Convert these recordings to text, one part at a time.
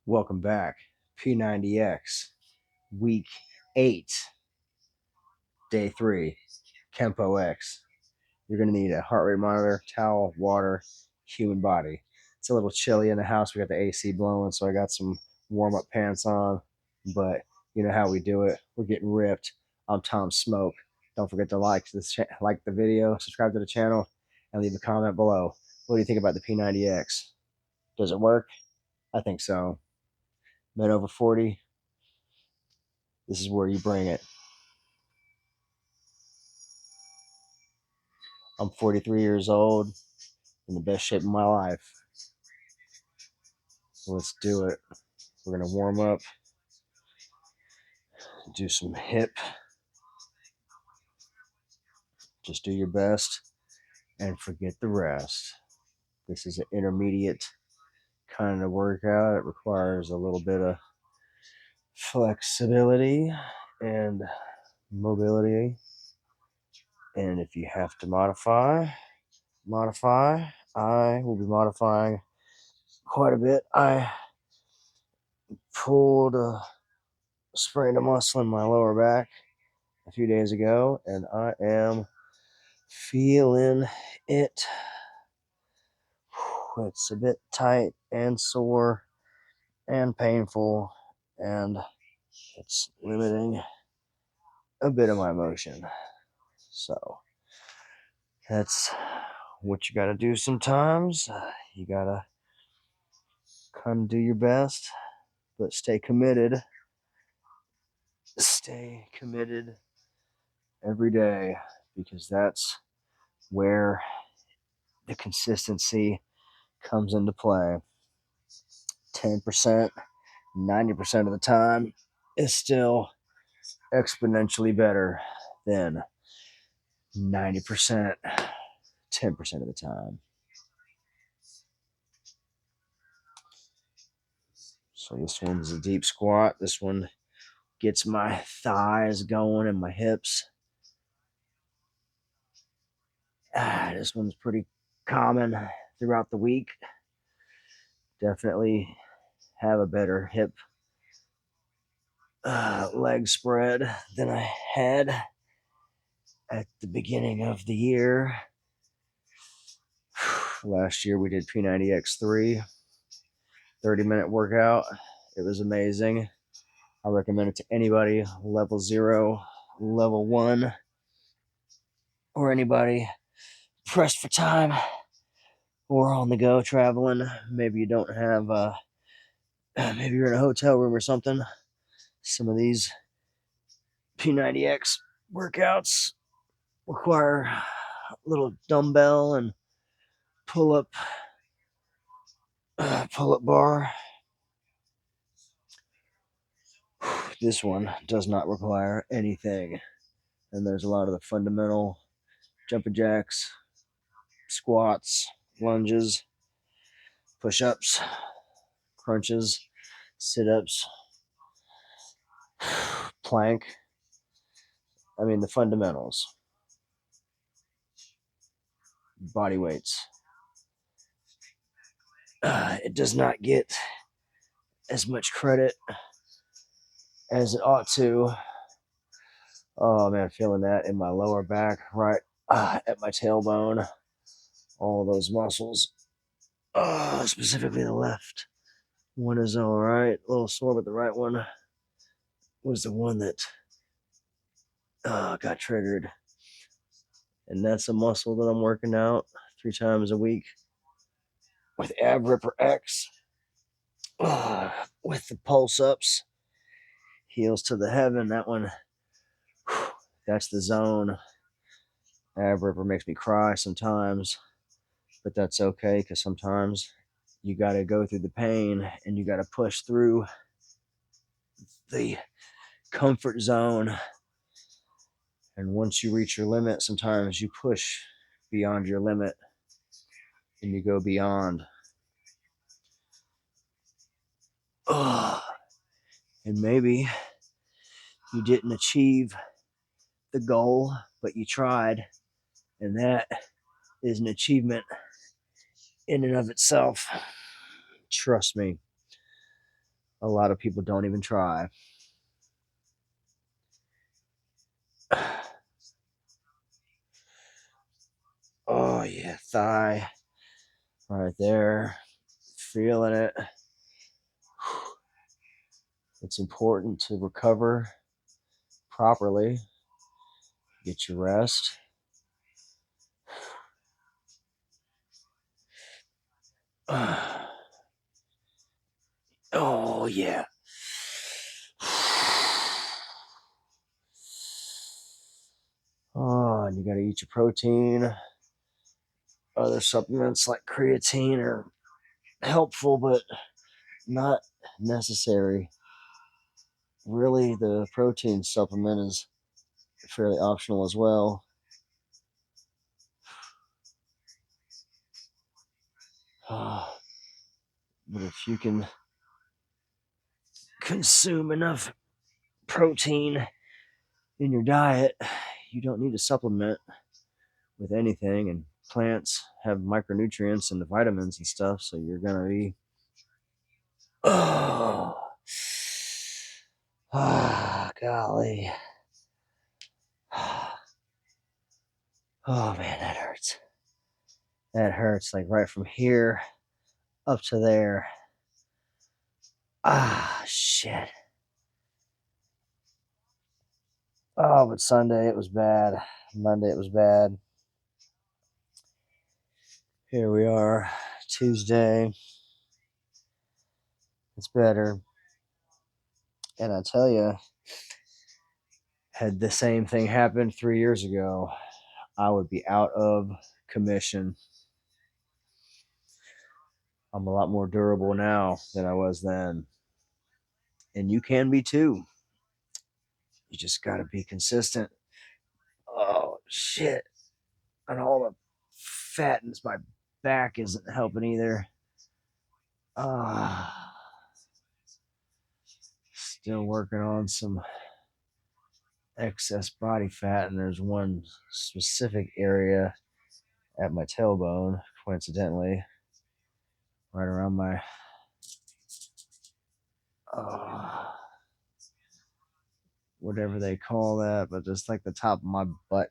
Welcome back. P90X, week 8, day 3, Kempo X. You're going to need a heart rate monitor, towel, water, human body. It's a little chilly in the house. We got the AC blowing, so I got some warm up pants on. But you know how we do it. We're getting ripped. I'm Tom Smoke. Don't forget to like the video, subscribe to the channel, and leave a comment below. What do you think about the P90X? Does it work? I think so. Men over 40, this is where you bring it. I'm 43 years old, in the best shape of my life. Let's do it. We're going to warm up, do some hip. Just do your best and forget the rest. This is an intermediate kind of workout. It requires a little bit of flexibility and mobility. And if you have to modify, I will be modifying quite a bit. I sprained a muscle in my lower back a few days ago, and I am feeling it. It's a bit tight and sore and painful, and it's limiting a bit of my motion. So that's what you got to do sometimes. You got to kind of do your best, but stay committed. Stay committed every day, because that's where the consistency comes into play. 10%, 90% of the time is still exponentially better than 90%, 10% of the time. So this one's a deep squat. This one gets my thighs going and my hips. This one's pretty common throughout the week. Definitely have a better hip leg spread than I had at the beginning of the year. Last year we did P90X3, 30-minute workout. It was amazing. I recommend it to anybody, level 0, level 1, or anybody pressed for time or on the go traveling. Maybe you don't have, maybe you're in a hotel room or something. Some of these P90X workouts require a little dumbbell and pull-up bar. This one does not require anything. And there's a lot of the fundamental jumping jacks, squats, lunges, push-ups, crunches, sit-ups, plank. I mean, the fundamentals. Body weights. It does not get as much credit as it ought to. Oh man, feeling that in my lower back, right at my tailbone. All those muscles, specifically the left one is all right. A little sore, but the right one was the one that got triggered. And that's a muscle that I'm working out 3 times a week with Ab Ripper X, with the pulse ups, heels to the heaven. That one, that's the zone. Ab Ripper makes me cry sometimes, but that's okay, because sometimes you got to go through the pain and you got to push through the comfort zone. And once you reach your limit, sometimes you push beyond your limit and you go beyond. And maybe you didn't achieve the goal, but you tried, and that is an achievement in and of itself. Trust me. a lot of people don't even try. Oh, yeah, thigh right there. Feeling it. It's important to recover properly, get your rest. Oh, yeah. Oh, and you got to eat your protein. Other supplements like creatine are helpful, but not necessary. Really, the protein supplement is fairly optional as well. But if you can consume enough protein in your diet, you don't need to supplement with anything. And plants have micronutrients and the vitamins and stuff, so you're gonna be golly. Oh man, that hurts. That hurts, like right from here up to there. Shit. Oh, but Sunday it was bad. Monday it was bad. Here we are, Tuesday. It's better. And I tell you, had the same thing happened 3 years ago, I would be out of commission. I'm a lot more durable now than I was then. And you can be too. You just got to be consistent. Oh, shit. And all the fat in my back isn't helping either. Still working on some excess body fat, and there's one specific area at my tailbone, coincidentally, right around my whatever they call that, but just like the top of my butt.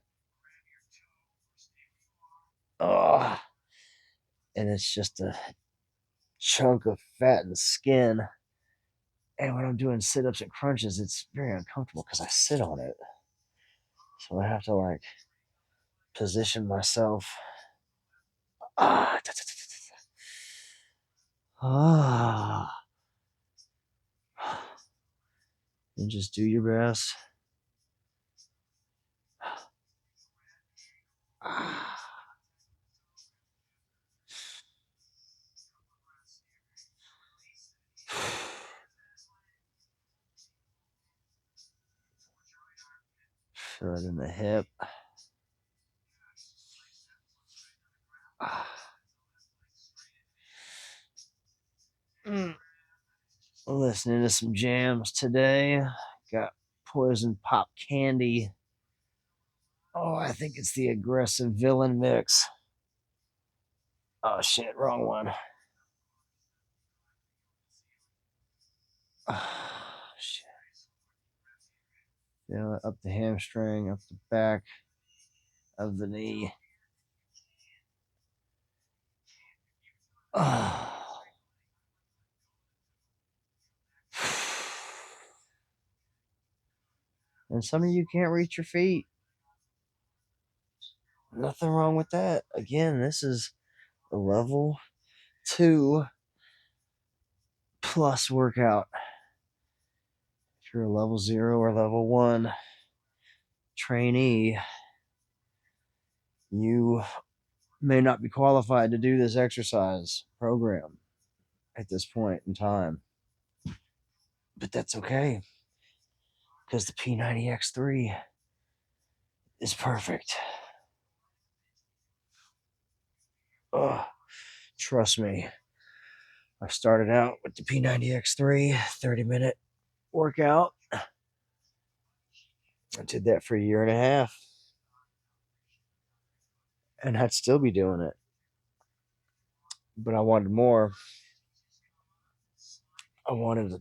And it's just a chunk of fat and skin. And when I'm doing sit-ups and crunches, it's very uncomfortable because I sit on it. So I have to like position myself. And just do your best. Feel it in the hip. Listening to some jams today. Got Poison Pop Candy. Oh, I think it's the Aggressive Villain mix. Oh shit, wrong one. Shit. Feel it up the hamstring, up the back of the knee. And some of you can't reach your feet. Nothing wrong with that. Again, this is a level 2 plus workout. If you're a level 0 or level 1 trainee, you may not be qualified to do this exercise program at this point in time. But that's okay, because the P90X3 is perfect. Trust me. I started out with the P90X3 30-minute workout. I did that for a year and a half. And I'd still be doing it. But I wanted more. I wanted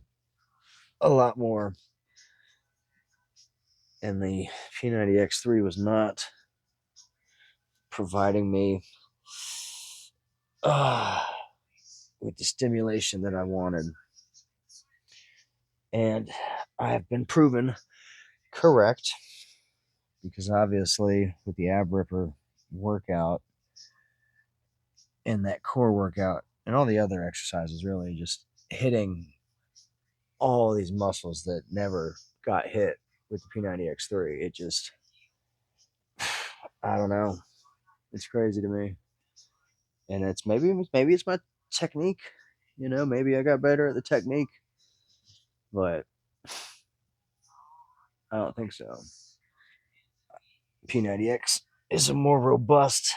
a lot more. And the P90X3 was not providing me with the stimulation that I wanted. And I have been proven correct, because obviously with the ab ripper workout and that core workout and all the other exercises, really just hitting all these muscles that never got hit with the P90X3. It just, I don't know. It's crazy to me. And it's maybe it's my technique. Maybe I got better at the technique, but I don't think so. P90X is a more robust,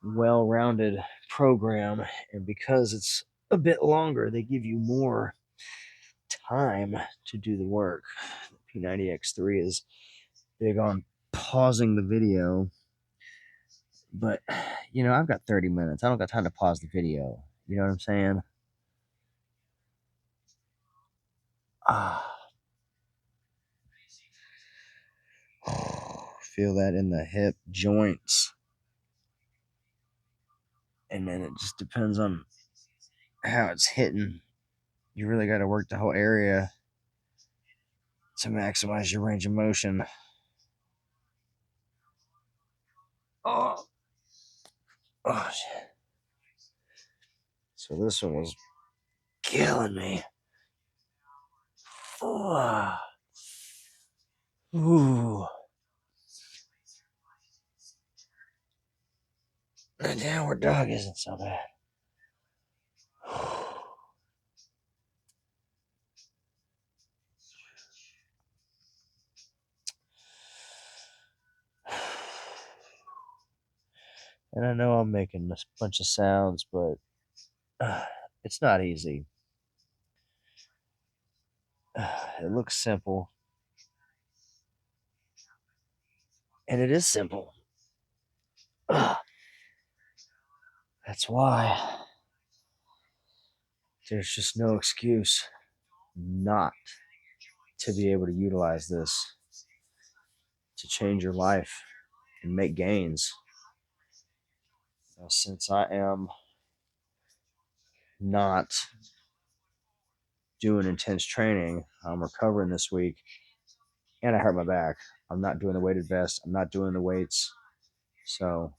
well-rounded program, and because it's a bit longer, they give you more time to do the work. P90X3 is big on pausing the video, but I've got 30 minutes. I don't got time to pause the video. You know what I'm saying? Feel that in the hip joints. And then it just depends on how it's hitting. You really got to work the whole area to maximize your range of motion. Oh, shit. So this one was killing me. Ooh. The downward dog isn't so bad. And I know I'm making a bunch of sounds, but it's not easy. It looks simple. And it is simple. That's why there's just no excuse not to be able to utilize this to change your life and make gains. Since I am not doing intense training, I'm recovering this week, and I hurt my back. I'm not doing the weighted vest. I'm not doing the weights. So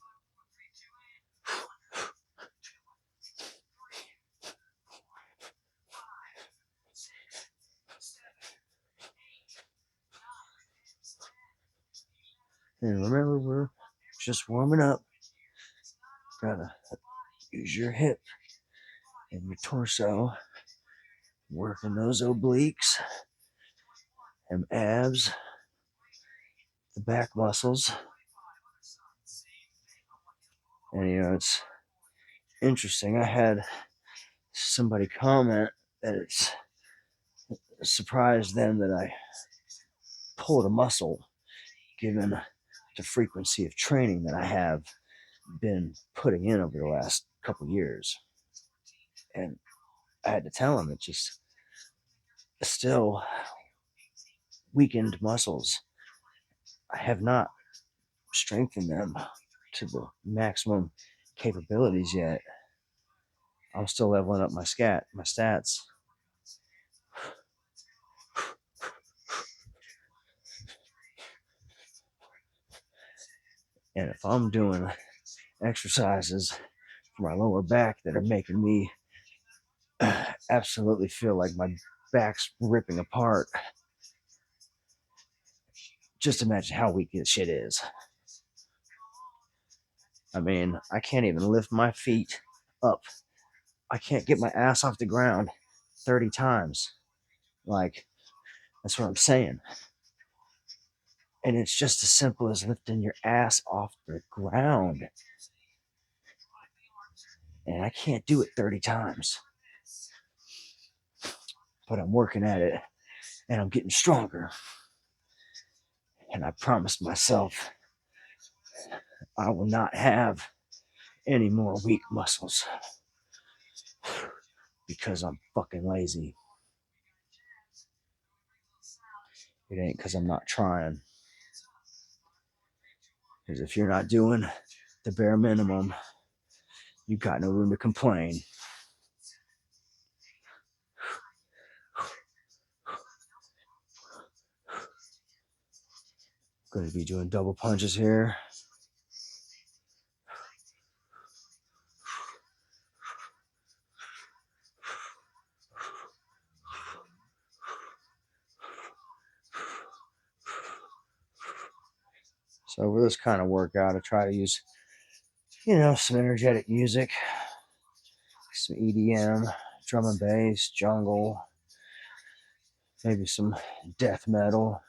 and remember, we're just warming up. Gotta use your hip and your torso, working those obliques and abs, the back muscles. And it's interesting. I had somebody comment that it's surprised them that I pulled a muscle, given the frequency of training that I have been putting in over the last couple years. And I had to tell him, it's just still weakened muscles. I have not strengthened them to the maximum capabilities yet. I'm still leveling up my stats. And if I'm doing exercises for my lower back that are making me absolutely feel like my back's ripping apart, just imagine how weak this shit is. I mean, I can't even lift my feet up. I can't get my ass off the ground 30 times. Like, that's what I'm saying. And it's just as simple as lifting your ass off the ground. And I can't do it 30 times. But I'm working at it, and I'm getting stronger. And I promised myself I will not have any more weak muscles, because I'm fucking lazy. It ain't because I'm not trying. Because if you're not doing the bare minimum, you got no room to complain. Going to be doing double punches here. So for this kind of workout, I try to use, some energetic music, some EDM, drum and bass, jungle, maybe some death metal.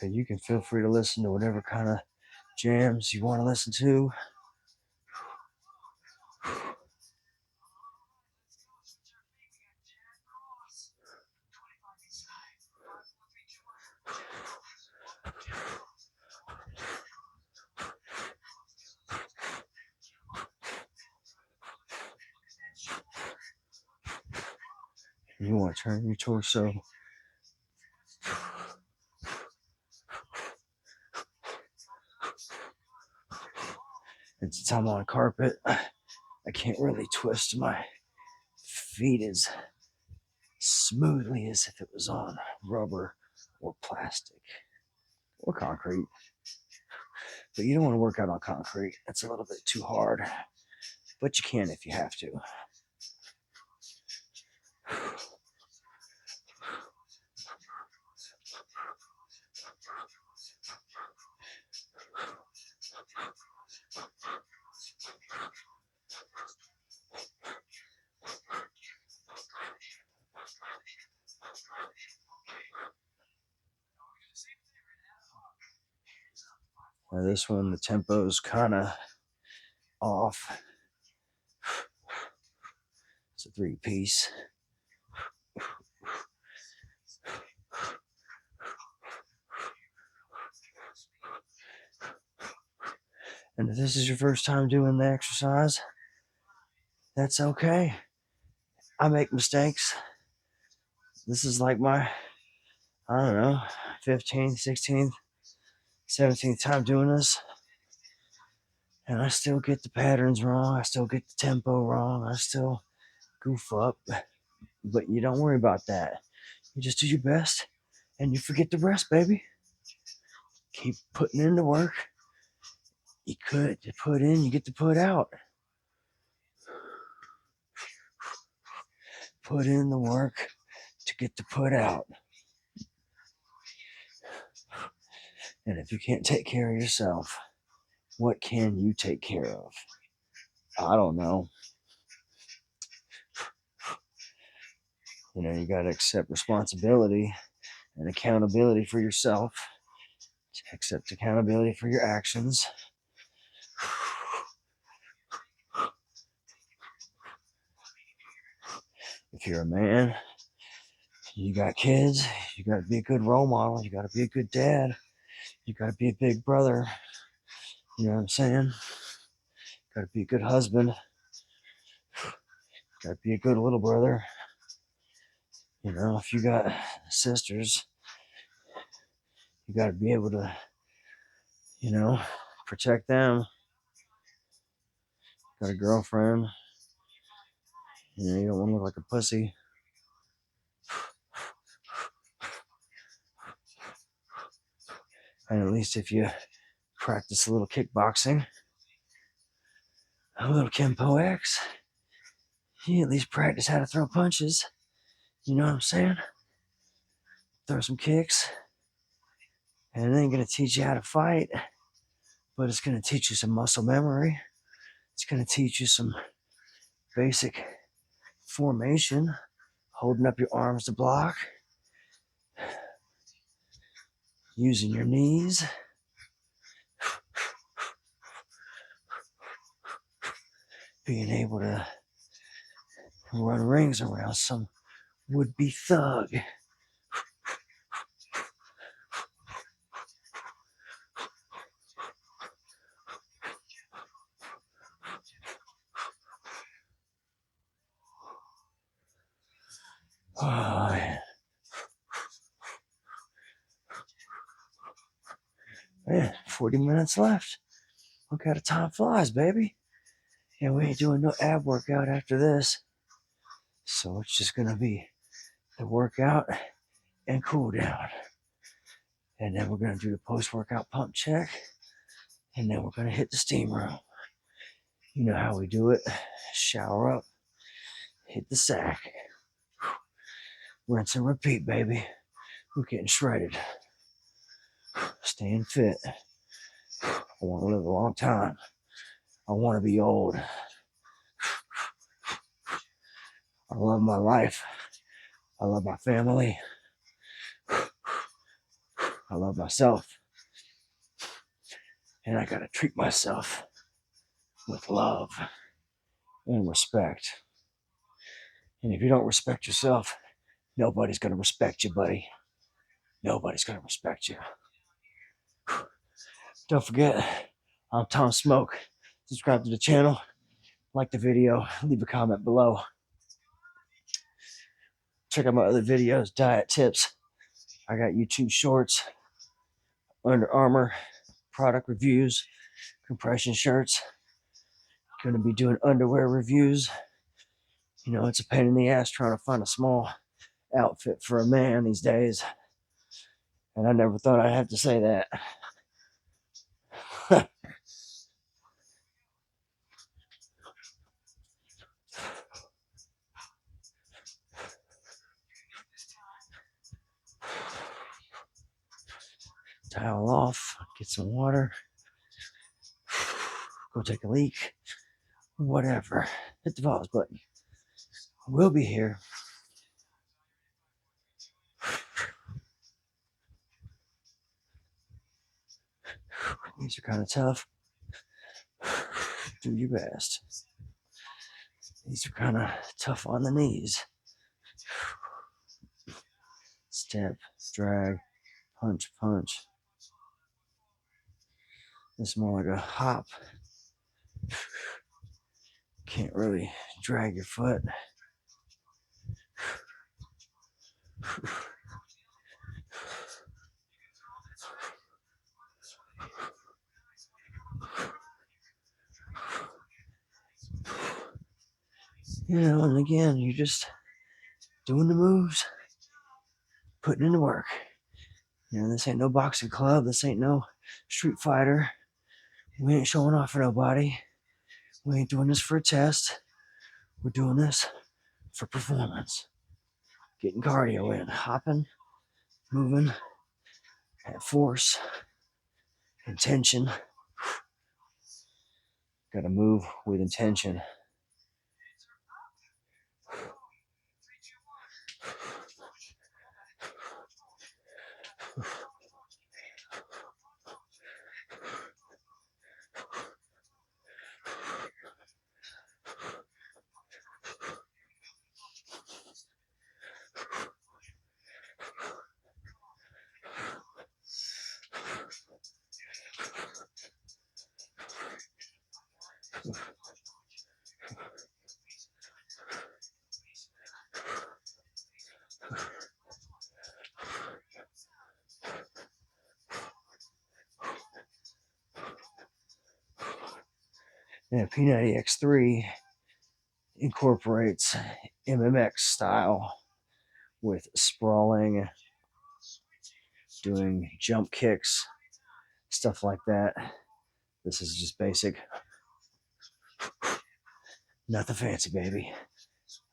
And you can feel free to listen to whatever kind of jams you want to listen to. You want to turn your torso. And since I'm on carpet, I can't really twist my feet as smoothly as if it was on rubber or plastic or concrete. But you don't want to work out on concrete. That's a little bit too hard. But you can if you have to. Now this one, the tempo's kind of off. It's a 3-piece. And if this is your first time doing the exercise, that's okay. I make mistakes. This is like my, 15th, 16th, 17th time doing this. And I still get the patterns wrong. I still get the tempo wrong. I still goof up. But you don't worry about that. You just do your best and you forget the rest, baby. Keep putting in the work. You could put in, you get to put out. Put in the work to get to put out. And if you can't take care of yourself, what can you take care of? I don't know. You got to accept responsibility and accountability for yourself. Accept accountability for your actions. If you're a man, you got kids, you got to be a good role model. You got to be a good dad. You got to be a big brother. You know what I'm saying? Got to be a good husband. Got to be a good little brother. If you got sisters, you got to be able to, protect them. Got a girlfriend. You don't want to look like a pussy. And at least if you practice a little kickboxing, a little Kempo X, you at least practice how to throw punches. You know what I'm saying? Throw some kicks. And it ain't going to teach you how to fight, but it's going to teach you some muscle memory. It's going to teach you some basic formation, holding up your arms to block, using your knees, being able to run rings around some would-be thug. Man, 40 minutes left. Look how the time flies, baby. And we ain't doing no ab workout after this. So it's just gonna be the workout and cool down. And then we're gonna do the post-workout pump check. And then we're gonna hit the steam room. You know how we do it. Shower up, hit the sack. Rinse and repeat, baby. We're getting shredded. Staying fit. I want to live a long time. I want to be old. I love my life. I love my family. I love myself. And I got to treat myself with love and respect. And if you don't respect yourself, nobody's going to respect you, buddy. Nobody's going to respect you. Don't forget, I'm Tom Smoke. Subscribe to the channel, like the video, leave a comment below. Check out my other videos, diet tips. I got YouTube shorts, Under Armour product reviews, compression shirts. Going to be doing underwear reviews. You know, it's a pain in the ass trying to find a small outfit for a man these days. And I never thought I'd have to say that. Towel off, get some water, go take a leak, whatever. Hit the pause button. We'll be here. These are kind of tough. Do your best. These are kind of tough on the knees. Step, drag, punch, punch. This is more like a hop. Can't really drag your foot. You know, and again, you're just doing the moves, putting in the work. You know, this ain't no boxing club. This ain't no street fighter. We ain't showing off for nobody. We ain't doing this for a test. We're doing this for performance. Getting cardio in, hopping, moving, at force, intention. Got to move with intention. Yeah, P90X3 incorporates MMX style with sprawling, doing jump kicks, stuff like that. This is just basic. Nothing fancy, baby.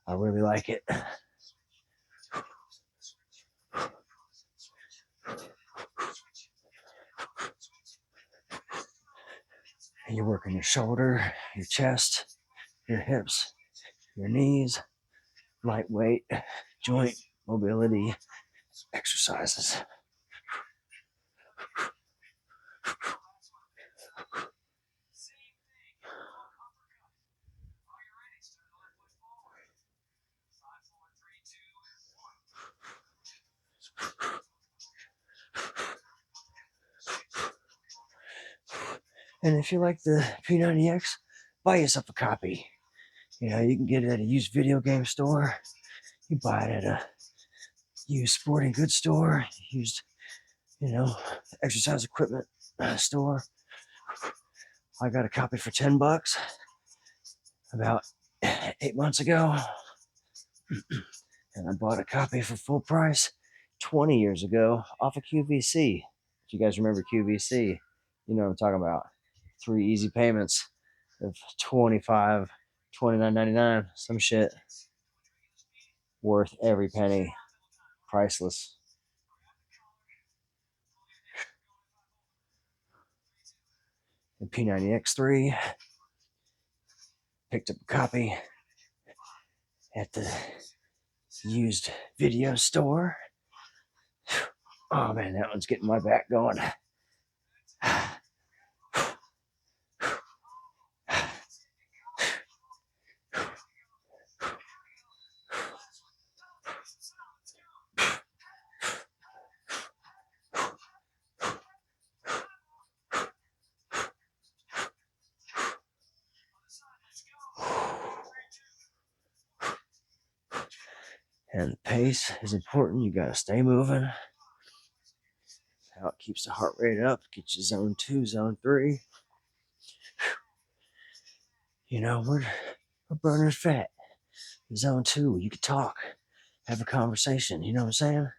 I really like it. And you're working your shoulder, your chest, your hips, your knees, lightweight joint mobility exercises. And if you like the P90X, buy yourself a copy. You know, you can get it at a used video game store. You buy it at a used sporting goods store, used, you know, exercise equipment store. I got a copy for $10 about 8 months ago, and I bought a copy for full price 20 years ago off of QVC. If you guys remember QVC, you know what I'm talking about. 3 easy payments of $25, $29.99, some shit. Worth every penny. Priceless. The P90X3. Picked up a copy at the used video store. Oh man, that one's getting my back going. And the pace is important. You gotta stay moving. How it keeps the heart rate up, gets you zone 2, zone 3. You know, we're burning fat. Zone 2, you can talk, have a conversation. You know what I'm saying?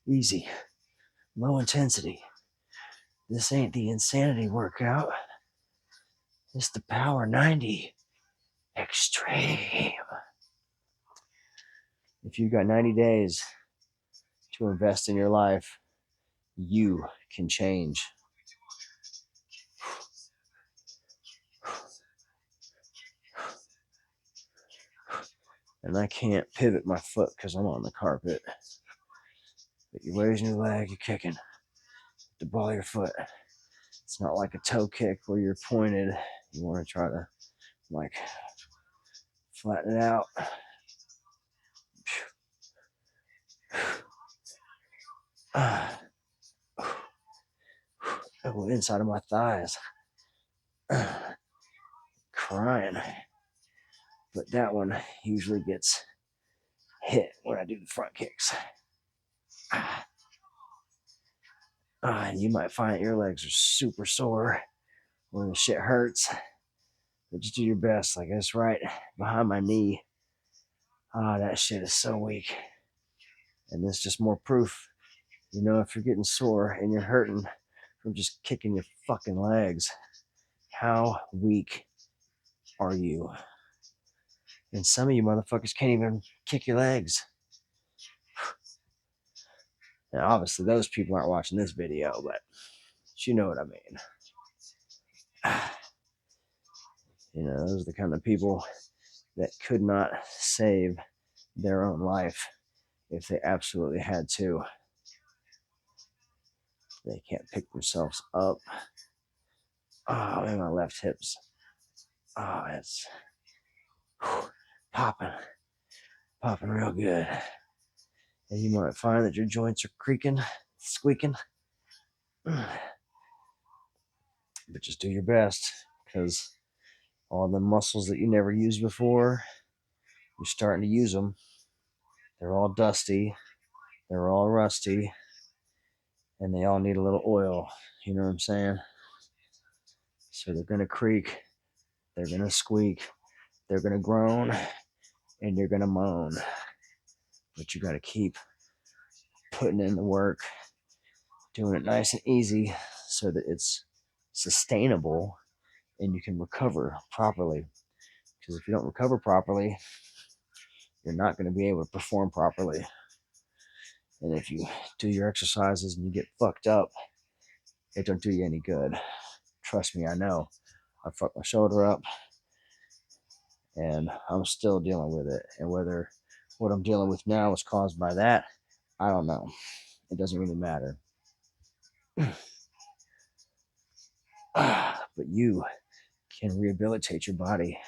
Easy, low intensity. This ain't the insanity workout. It's the Power 90 Extreme. If you've got 90 days to invest in your life, you can change. And I can't pivot my foot because I'm on the carpet. But you're raising your leg, you're kicking the ball of your foot. It's not like a toe kick where you're pointed. You want to try to like flatten it out. Oh, inside of my thighs. Crying. But that one usually gets hit when I do the front kicks. And you might find your legs are super sore when the shit hurts. But just do your best. Like it's right behind my knee. That shit is so weak. And it's just more proof. You know, if you're getting sore and you're hurting from just kicking your fucking legs, how weak are you? And some of you motherfuckers can't even kick your legs. Now, obviously, those people aren't watching this video, but you know what I mean. You know, those are the kind of people that could not save their own life if they absolutely had to. They can't pick themselves up. Oh, man, my left hip's. Oh, it's popping real good. And you might find that your joints are creaking, squeaking. But just do your best, because all the muscles that you never used before, you're starting to use them. They're all dusty, they're all rusty, and they all need a little oil. You know what I'm saying? So they're going to creak, they're going to squeak, they're going to groan, and you're going to moan. But you got to keep putting in the work, doing it nice and easy so that it's sustainable and you can recover properly. Because if you don't recover properly, you're not going to be able to perform properly. And if you do your exercises and you get fucked up, it don't do you any good. Trust me, I know. I fucked my shoulder up and I'm still dealing with it. And whether what I'm dealing with now is caused by that, I don't know. It doesn't really matter. But you can rehabilitate your body.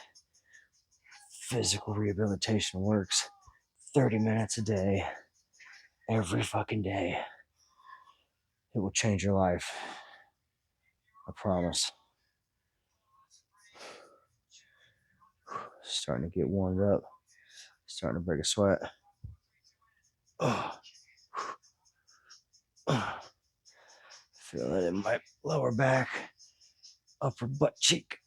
Physical rehabilitation works 30 minutes a day, every fucking day. It will change your life. I promise. Starting to get warmed up. Starting to break a sweat. Feel it in my lower back, upper butt cheek.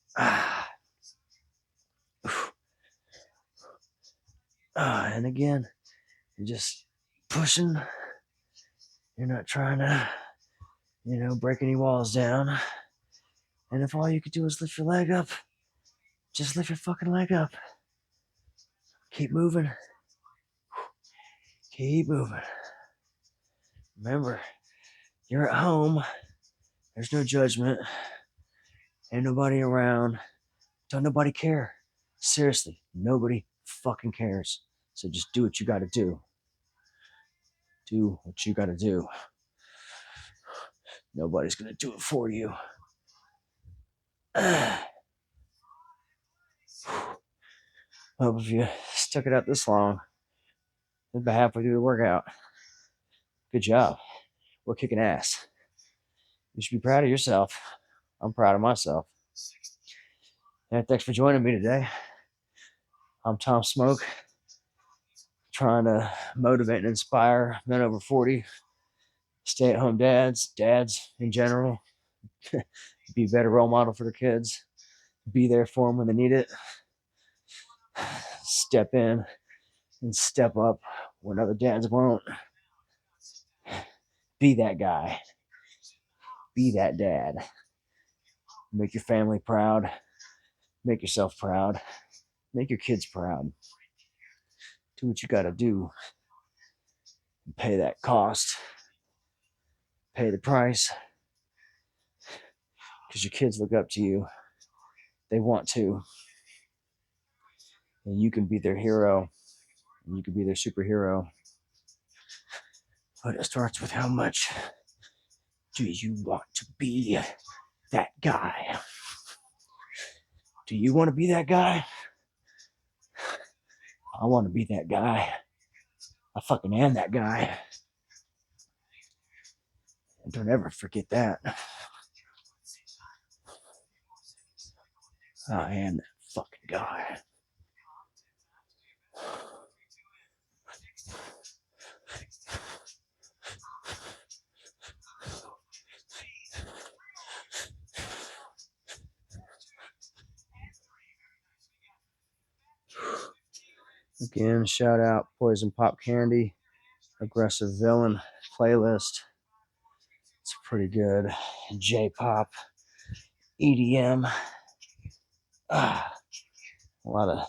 And again, you're just pushing. You're not trying to, break any walls down. And if all you could do is lift your leg up, just lift your fucking leg up. Keep moving. Keep moving. Remember, you're at home. There's no judgment. Ain't nobody around. Don't nobody care. Seriously, nobody fucking cares. So just do what you gotta do. Do what you gotta do. Nobody's gonna do it for you. Well, if you stuck it out this long, about halfway through the workout, good job. We're kicking ass. You should be proud of yourself. I'm proud of myself. And thanks for joining me today. I'm Tom Smoke, trying to motivate and inspire men over 40, stay-at-home dads in general, be a better role model for their kids, be there for them when they need it, step in and step up when other dads won't. Be that guy. Be that dad. Make your family proud. Make yourself proud. Make your kids proud. Do what you gotta do. Pay that cost. Pay the price. Because your kids look up to you. They want to. And you can be their hero. And you can be their superhero. But it starts with how much do you want to be that guy? Do you want to be that guy? I want to be that guy. I fucking am that guy. And don't ever forget that. I am that fucking guy. Again, shout out Poison Pop Candy, Aggressive Villain playlist. It's pretty good. J-pop, EDM. A lot of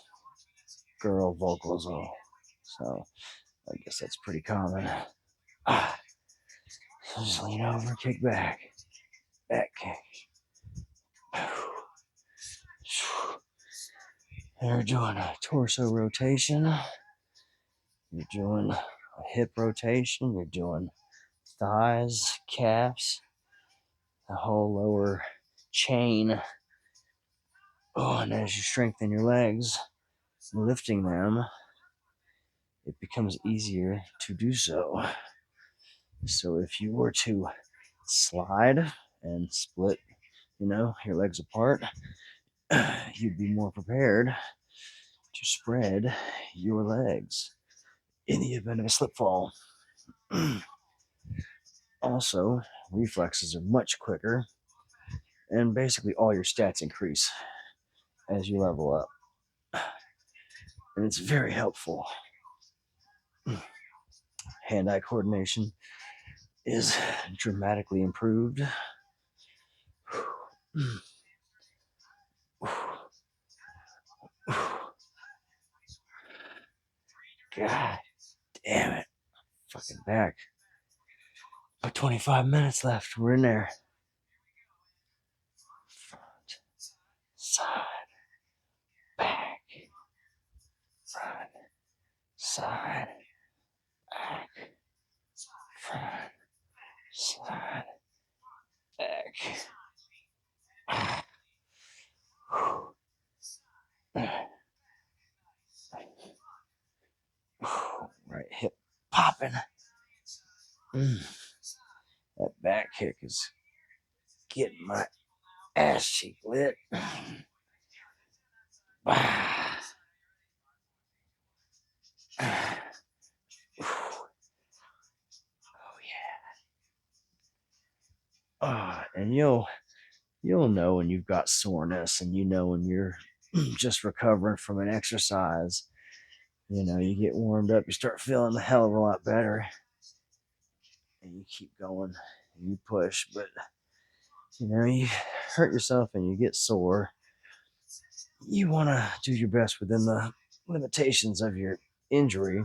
girl vocals, so I guess that's pretty common. So just lean over, kick back kick. You're doing a torso rotation. You're doing a hip rotation. You're doing thighs, calves, the whole lower chain. And as you strengthen your legs, lifting them, it becomes easier to do so. So if you were to slide and split, your legs apart, you'd be more prepared to spread your legs in the event of a slip fall. Also, reflexes are much quicker, and basically all your stats increase as you level up. And it's very helpful. Hand-eye coordination is dramatically improved. God damn it. Fucking back. About 25 minutes left. We're in there. Front, side, back, front, side, back, front, side, back. Right hip popping. That back kick is getting my ass cheek lit. Oh yeah. And you'll know when you've got soreness, and you know when you're just recovering from an exercise. You get warmed up, you start feeling a hell of a lot better, and you keep going and you push. But you hurt yourself and you get sore. You want to do your best within the limitations of your injury.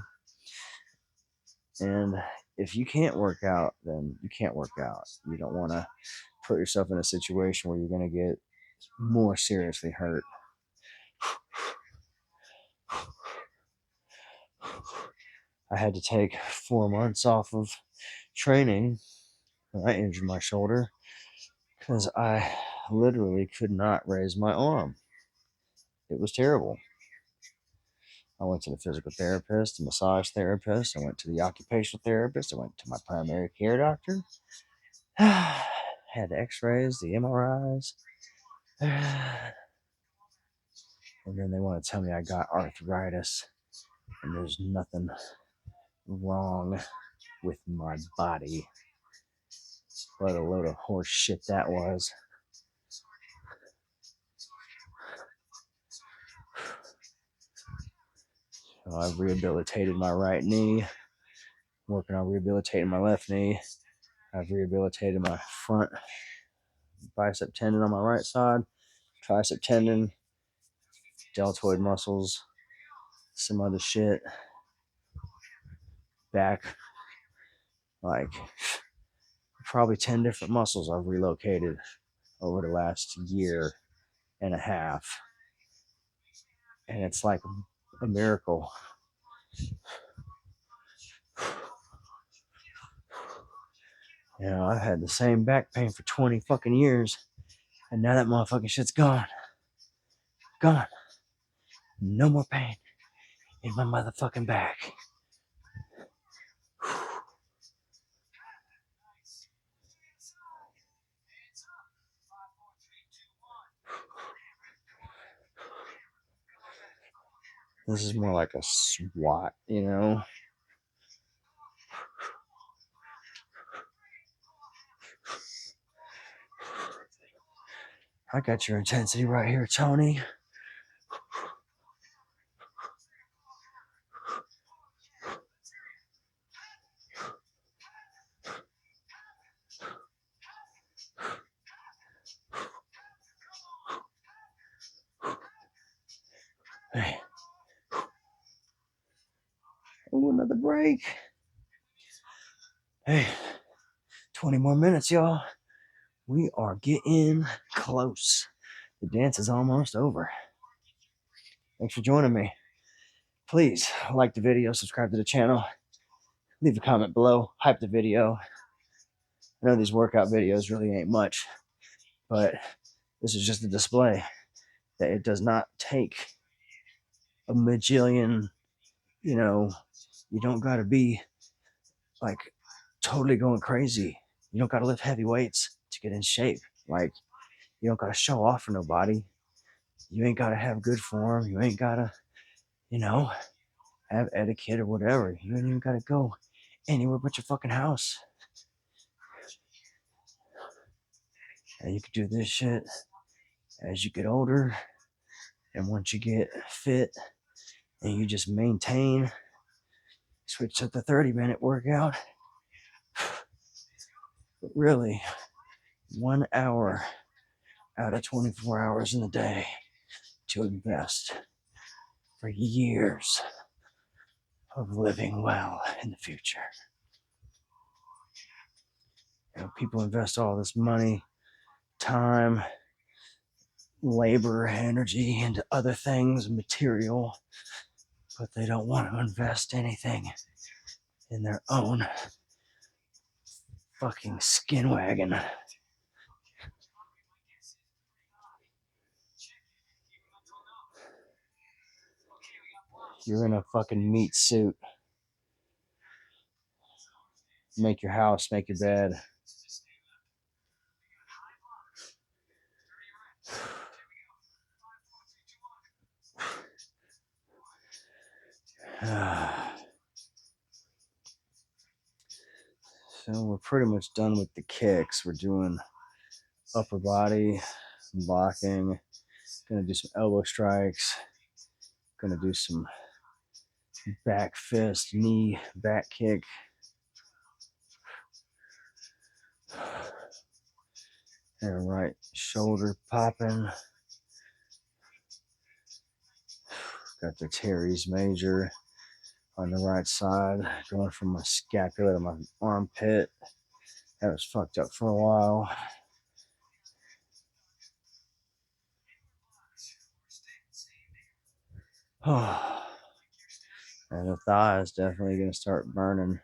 And if you can't work out, then you can't work out. You don't want to put yourself in a situation where you're going to get more seriously hurt. I had to take 4 months off of training when I injured my shoulder because I literally could not raise my arm. It was terrible. I went to the physical therapist, the massage therapist. I went to the occupational therapist. I went to my primary care doctor. Had the x-rays, the MRIs. And then they want to tell me I got arthritis. And there's nothing wrong with my body. What a load of horse shit that was. So I've rehabilitated my right knee, working on rehabilitating my left knee. I've rehabilitated my front bicep tendon on my right side, tricep tendon, deltoid muscles, some other shit. Back, like probably 10 different muscles I've relocated over the last year and a half. And it's like a miracle. I've had the same back pain for 20 fucking years, and now that motherfucking shit's gone. Gone. No more pain in my motherfucking back. This is more like a SWAT, I got your intensity right here, Tony. Hey. Oh, another break. Hey, 20 more minutes, y'all. We are getting close. The dance is almost over. Thanks for joining me. Please like the video, subscribe to the channel, leave a comment below, hype the video. I know these workout videos really ain't much, but this is just a display that it does not take a majillion, you don't got to be like totally going crazy. You don't got to lift heavy weights to get in shape. Like, you don't got to show off for nobody. You ain't got to have good form. You ain't got to, have etiquette or whatever. You ain't even got to go anywhere but your fucking house. And you can do this shit as you get older. And once you get fit and you just maintain, switch to the 30-minute workout. But really, 1 hour out of 24 hours in the day to invest for years of living well in the future. People invest all this money, time, labor, energy into other things, material, but they don't want to invest anything in their own fucking skin wagon. You're in a fucking meat suit. Make your house, make your bed. So we're pretty much done with the kicks. We're doing upper body, blocking, gonna do some elbow strikes, gonna do some back fist, knee, back kick. And right shoulder popping. Got the teres major on the right side, going from my scapula to my armpit. That was fucked up for a while. And the thigh is definitely going to start burning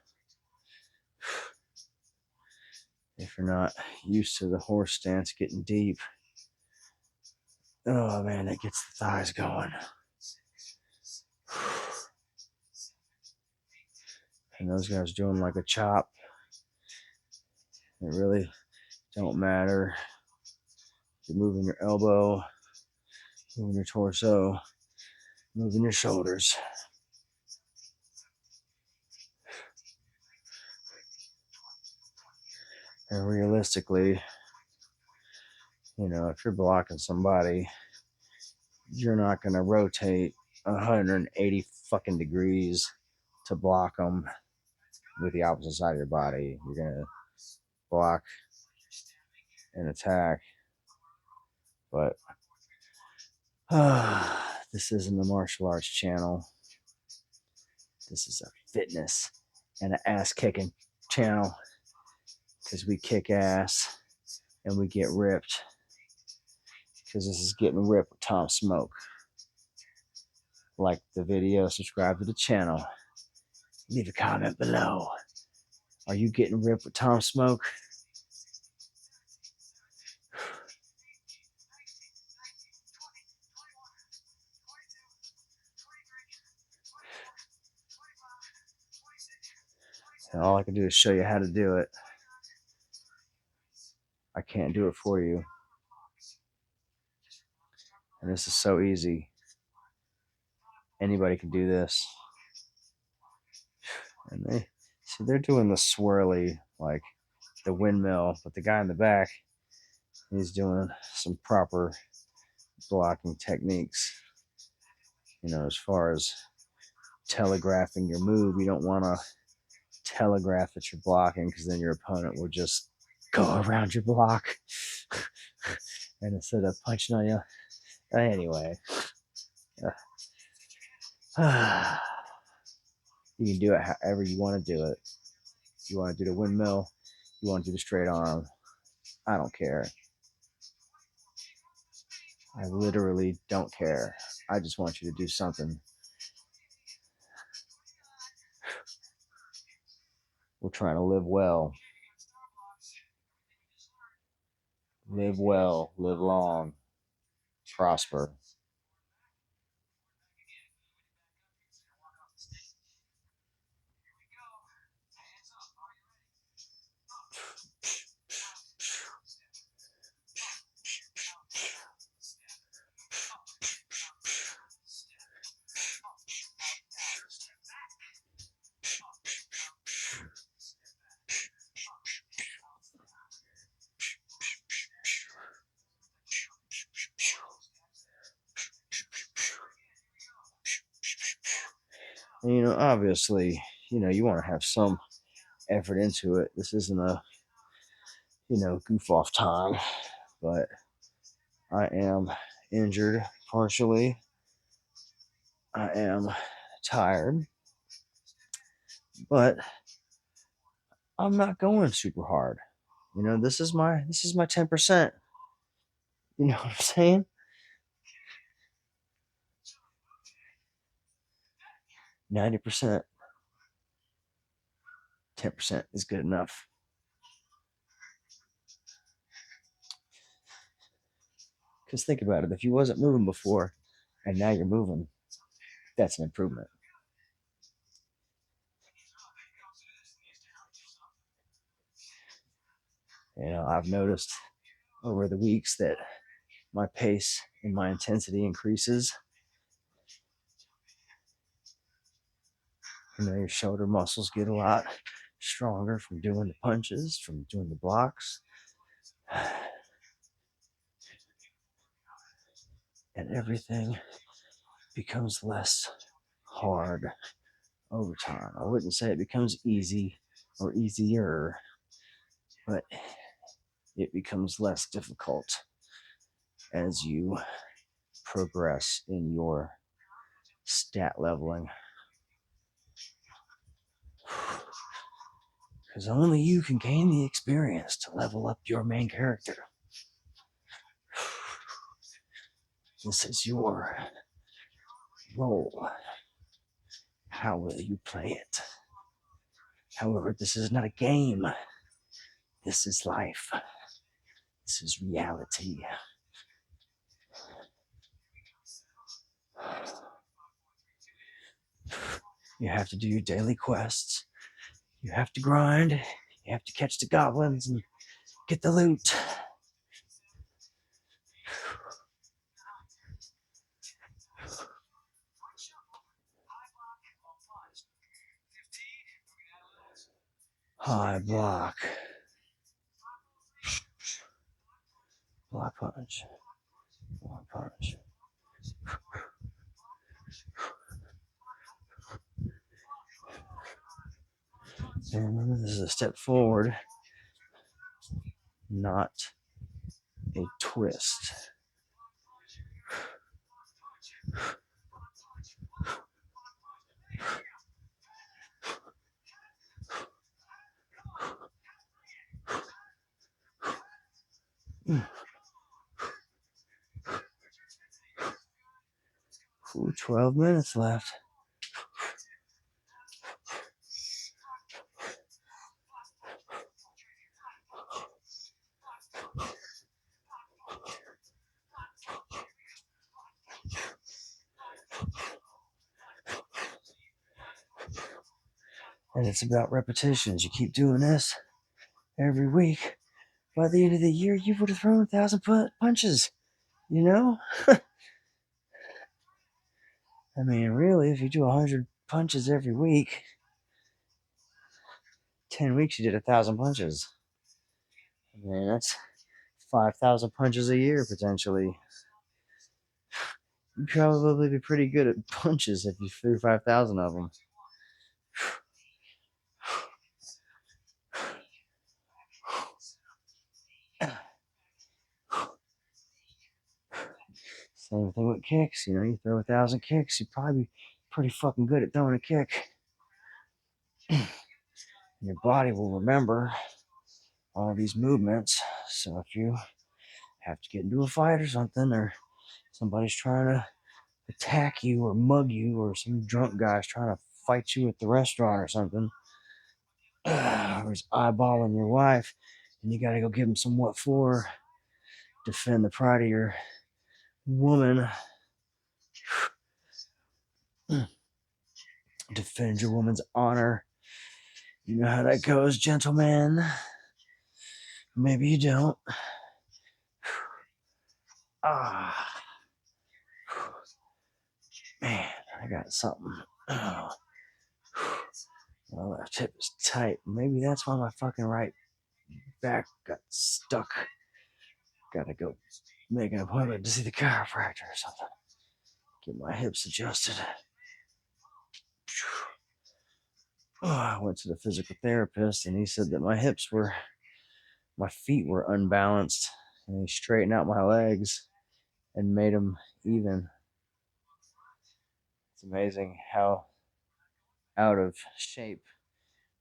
if you're not used to the horse stance getting deep. Oh man, that gets the thighs going. And those guys doing like a chop. It really don't matter. You're moving your elbow, moving your torso, moving your shoulders. And realistically, you know, if you're blocking somebody, you're not going to rotate 180 fucking degrees to block them with the opposite side of your body. You're going to block and attack. But this isn't a martial arts channel. This is a fitness and an ass kicking channel, because we kick ass and we get ripped, because this is getting ripped with Tom Smoke. Like the video, subscribe to the channel, leave a comment below. Are you getting ripped with Tom Smoke? And all I can do is show you how to do it. I can't do it for you. And this is so easy. Anybody can do this. And they're doing the swirly, like the windmill, but the guy in the back, he's doing some proper blocking techniques. You know, as far as telegraphing your move, you don't want to telegraph that you're blocking, because then your opponent will just go around your block and instead of punching on you. Anyway, you can do it however you want to do it. You want to do the windmill, you want to do the straight arm, I don't care. I literally don't care. I just want you to do something. We're trying to live well. Live well, live long, prosper. And, you know, obviously, you know, you want to have some effort into it. This isn't a, you know, goof off time, but I am injured partially. I am tired, but I'm not going super hard. You know, this is my 10%. You know what I'm saying? 90%, 10% is good enough. Because think about it, if you wasn't moving before and now you're moving, that's an improvement. You know, I've noticed over the weeks that my pace and my intensity increases. You know, your shoulder muscles get a lot stronger from doing the punches, from doing the blocks. And everything becomes less hard over time. I wouldn't say it becomes easy or easier, but it becomes less difficult as you progress in your stat leveling. Because only you can gain the experience to level up your main character. This is your role. How will you play it? However, this is not a game. This is life. This is reality. You have to do your daily quests. You have to grind. You have to catch the goblins and get the loot. High block. Block punch. Block punch. And remember, this is a step forward, not a twist. Ooh, 12 minutes left. And it's about repetitions. You keep doing this every week. By the end of the year, you would have thrown 1,000 punches. You know? I mean, really, if you do 100 punches every week, 10 weeks you did 1,000 punches. I mean, that's 5,000 punches a year, potentially. You'd probably be pretty good at punches if you threw 5,000 of them. Same thing with kicks. You know, you throw 1,000 kicks, you'd probably be pretty fucking good at throwing a kick. Your body will remember all these movements. So if you have to get into a fight or something, or somebody's trying to attack you or mug you, or some drunk guy's trying to fight you at the restaurant or something, or he's eyeballing your wife, and you got to go give him some what for, defend the pride of your woman, defend your woman's honor. You know how that goes, gentlemen. Maybe you don't. Ah, man, I got something. Oh. My left hip is tight. Maybe that's why my fucking right back got stuck. Gotta go make an appointment to see the chiropractor or something. Get my hips adjusted. Oh, I went to the physical therapist and he said that my feet were unbalanced, and he straightened out my legs and made them even. It's amazing how out of shape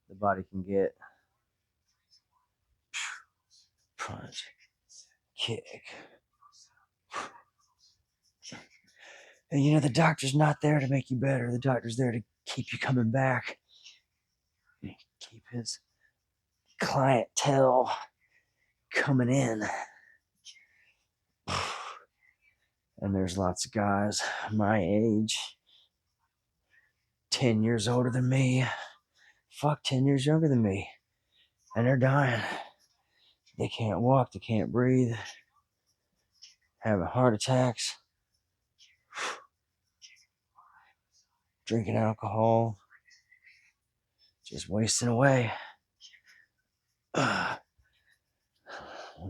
the body can get. Punch, kick. And you know, the doctor's not there to make you better. The doctor's there to keep you coming back. Keep his clientele coming in. And there's lots of guys my age, 10 years older than me, 10 years younger than me, and they're dying. They can't walk, they can't breathe, having heart attacks, drinking alcohol, just wasting away. When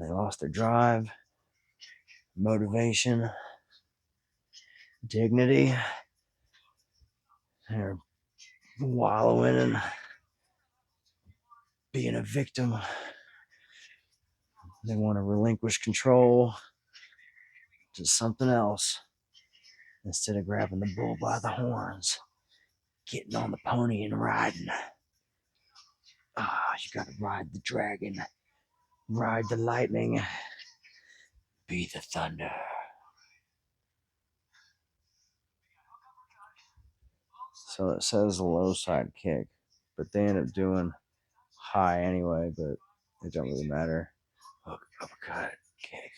they lost their drive, motivation, dignity, they're wallowing and being a victim. They want to relinquish control to something else instead of grabbing the bull by the horns, getting on the pony and riding. You gotta ride the dragon, ride the lightning, be the thunder. So it says low side kick, but they end up doing high anyway, but it don't really matter. Hook, uppercut, kick.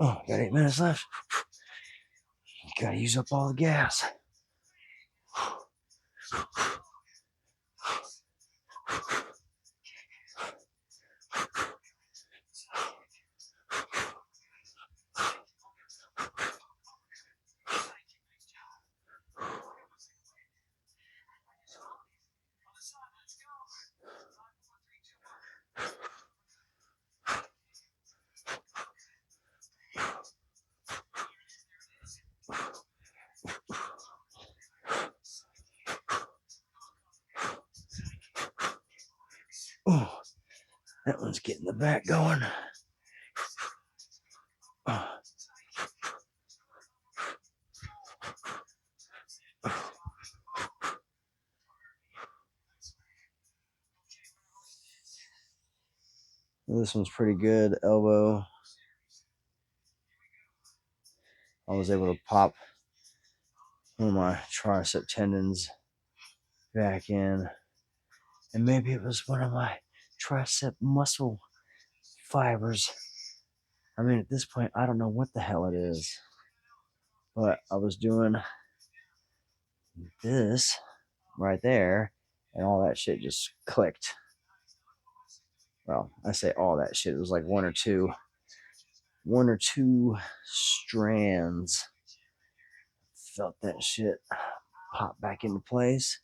Oh, got 8 minutes left. You gotta use up all the gas. Oh, that one's getting the back going. This one's pretty good. Elbow. I was able to pop one of my tricep tendons back in. And maybe it was one of my tricep muscle fibers. I mean, at this point, I don't know what the hell it is. But I was doing this right there, and all that shit just clicked. Well, I say all that shit. It was like one or two strands. Felt that shit pop back into place.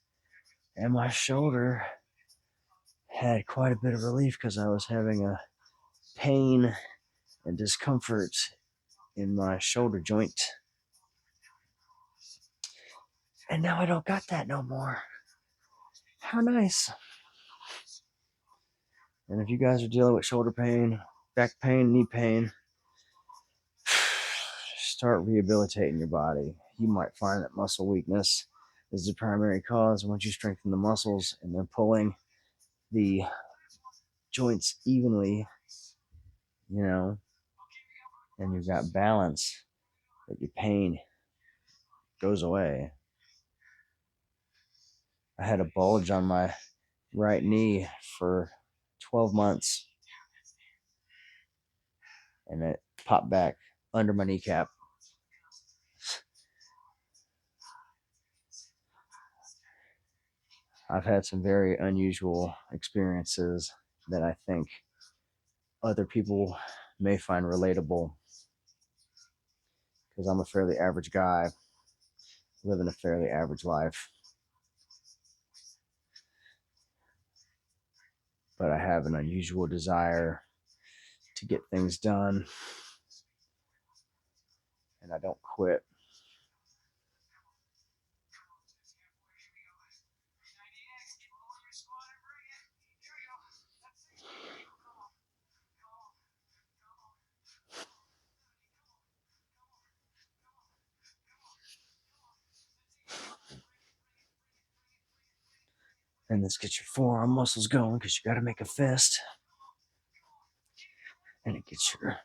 And my shoulder had quite a bit of relief because I was having a pain and discomfort in my shoulder joint. And now I don't got that no more. How nice. And if you guys are dealing with shoulder pain, back pain, knee pain, start rehabilitating your body. You might find that muscle weakness is the primary cause. Once you strengthen the muscles and they're pulling the joints evenly, and you've got balance, that your pain goes away. I had a bulge on my right knee for 12 months, and it popped back under my kneecap. I've had some very unusual experiences that I think other people may find relatable, because I'm a fairly average guy living a fairly average life. But I have an unusual desire to get things done, and I don't quit. And this gets your forearm muscles going, because you got to make a fist. And it gets your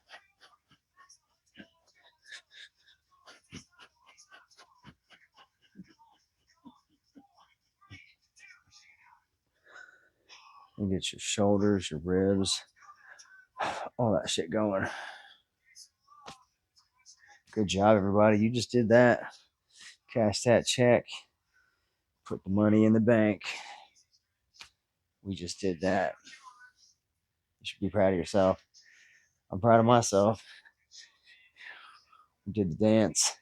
shoulders, your ribs, all that shit going. Good job, everybody. You just did that. Cash that check. Put the money in the bank. We just did that. You should be proud of yourself. I'm proud of myself. We did the dance.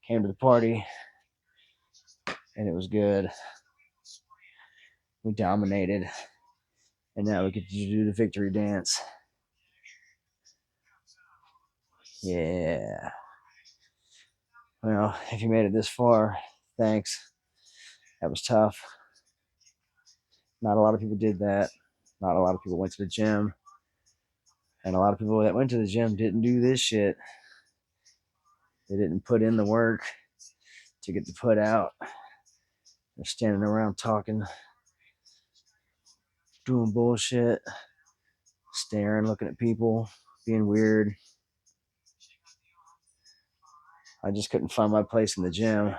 Came to the party. and it was good. We dominated, and now we get to do the victory dance. Yeah. Well, if you made it this far, thanks. That was tough. Not a lot of people did that. Not a lot of people went to the gym. And a lot of people that went to the gym didn't do this shit. They didn't put in the work to get the put out. They're standing around talking, doing bullshit, staring, looking at people, being weird. I just couldn't find my place in the gym.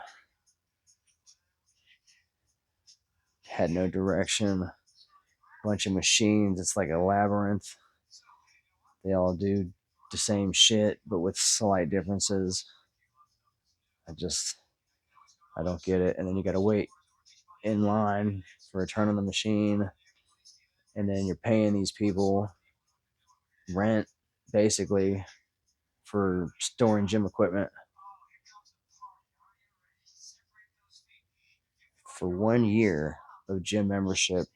Had no direction. Bunch of machines. It's like a labyrinth. They all do the same shit, but with slight differences. I don't get it. And then you got to wait in line for a turn on the machine. And then you're paying these people rent, basically, for storing gym equipment. For 1 year of gym membership,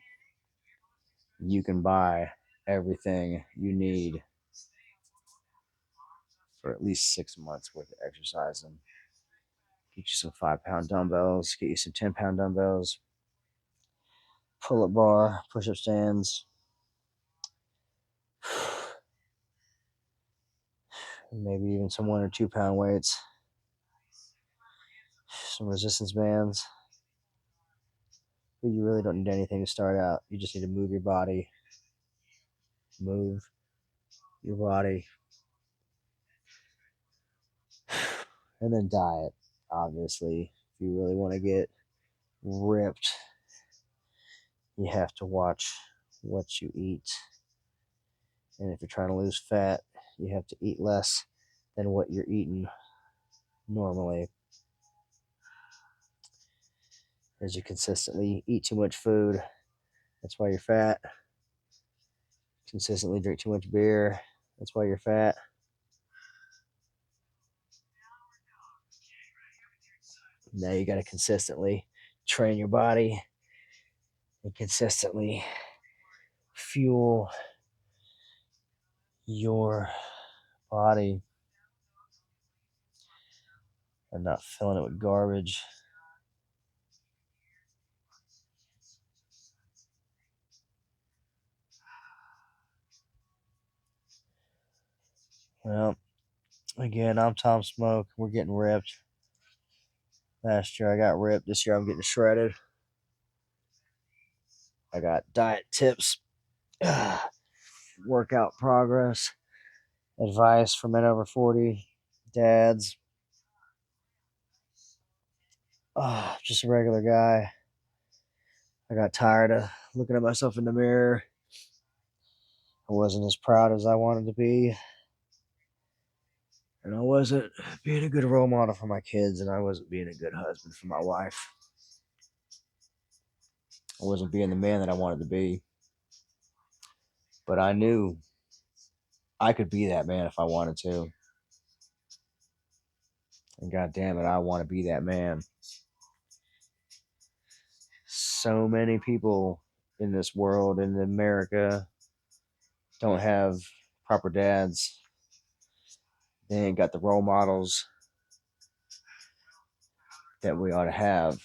you can buy everything you need for at least 6 months worth of exercising. Get you some 5-pound dumbbells, get you some 10-pound dumbbells, pull up bar, push up stands, maybe even some 1 or 2-pound weights, some resistance bands. But you really don't need anything to start out. You just need to move your body. Move your body. And then diet, obviously. If you really want to get ripped, you have to watch what you eat. And if you're trying to lose fat, you have to eat less than what you're eating normally. As you consistently eat too much food, that's why you're fat. Consistently drink too much beer, that's why you're fat. Now you got to consistently train your body and consistently fuel your body and not filling it with garbage. Well, again, I'm Tom Smoke. We're getting ripped. Last year I got ripped. This year I'm getting shredded. I got diet tips, workout progress, advice for men over 40, dads. Just a regular guy. I got tired of looking at myself in the mirror. I wasn't as proud as I wanted to be. And I wasn't being a good role model for my kids, and I wasn't being a good husband for my wife. I wasn't being the man that I wanted to be. But I knew I could be that man if I wanted to. And God damn it, I want to be that man. So many people in this world, in America, don't have proper dads. They ain't got the role models that we ought to have.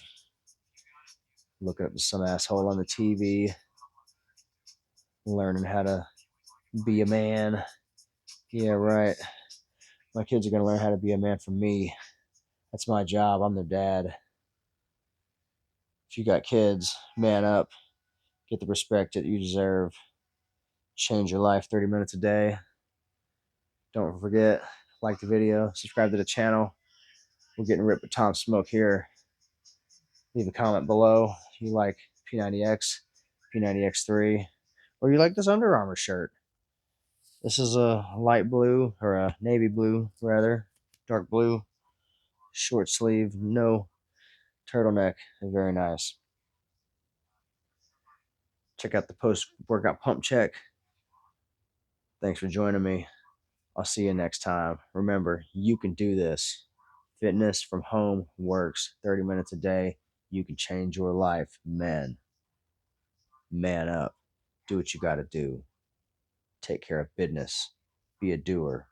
Looking up to some asshole on the TV, learning how to be a man. Yeah, right. My kids are going to learn how to be a man from me. That's my job. I'm their dad. If you got kids, man up. Get the respect that you deserve. Change your life 30 minutes a day. Don't forget, like the video, subscribe to the channel. We're getting ripped with Tom Smoke here. Leave a comment below if you like P90X, P90X3, or you like this Under Armour shirt. This is a light blue, or a navy blue, rather. Dark blue, short sleeve, no turtleneck. Very nice. Check out the post-workout pump check. Thanks for joining me. I'll see you next time. Remember, you can do this. Fitness from home works. 30 minutes a day. You can change your life. Men, man up. Do what you got to do. Take care of business. Be a doer.